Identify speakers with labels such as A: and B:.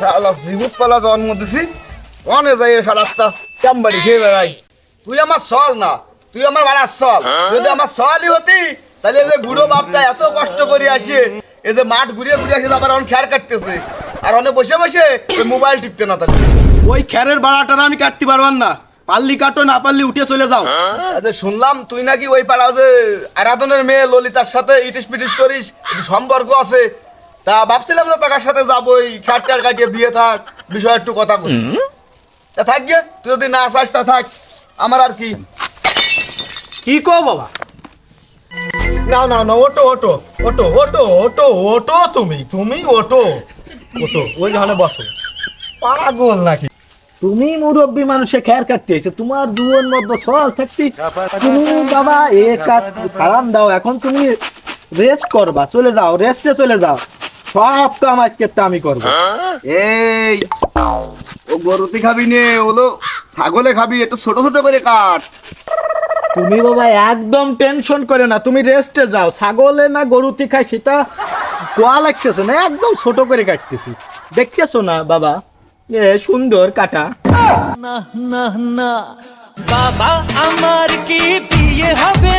A: শালা জীবত পালা জন্ম দিছি অনে যাই শালাটা চামবাড়ি খেয়ে বেড়াই। তুই আমার সল না, তুই আমার বাড়ার সল। যদি আমার সলই হতি তাহলে এই যে বুড়ো বাপটা এত কষ্ট করে আসে, এই যে মাঠ ঘুরিয়ে ঘুরিয়ে আসে আবার অন খেয়ার কাটতেছে আর অনে বসে বসে ওই মোবাইল টিপতে না। তাহলে
B: ওই খ্যারের বাড়াটারা আমি কাটতে পারবার না, পারলি কাটো, না পারলি উঠে চলে যাও।
A: শুনলাম তুই নাকি ওই পাড়া যে আরাধনের মেয়ে ললিতার সাথে ইটিস পিটিস করিস, একটু সম্পর্ক আছে। তা ভাবছিলাম যে টাকার সাথে যাবো ওই খ্যাটটার কাটিয়ে বিয়ে থাক, বিষয়ে একটু কথা বলি। তা থাক গে, তুই যদি না চাস তা থাক, আমার আর কি।
B: কি কো বাবা?
C: না না না, ওটো ওটো ওটো ওটো ওটো ওটো, তুমি তুমি ওটো ওটো, ওই ধরনের বসো। পাগল নাকি
B: তুমি মুরব্বী মানুষে খ্যার কাটতে এসে তোমার দুয়ের মধ্যে সওয়াল থাকতি। তুমি বাবা এ কাজ সারাম দাও, এখন তুমি রেস্ট করবা, চলে যাও, রেস্টে চলে যাও। সব কাম আজকে আমি করবো।
A: এই ও গরুতে খাবি নে, ওলো ছাগলে খাবি, একটু ছোট ছোট করে কাট।
B: তুমি বাবা একদম টেনশন করে না, তুমি রেস্টে যাও। ছাগলে না গরুতি খায় সেটা কোয়া লাগতেছে না, একদম ছোট করে কাটতেছি। দেখতেছো না বাবা এ সুন্দর কাটা।
D: না না না বাবা, আমার কি বিয়ে হবে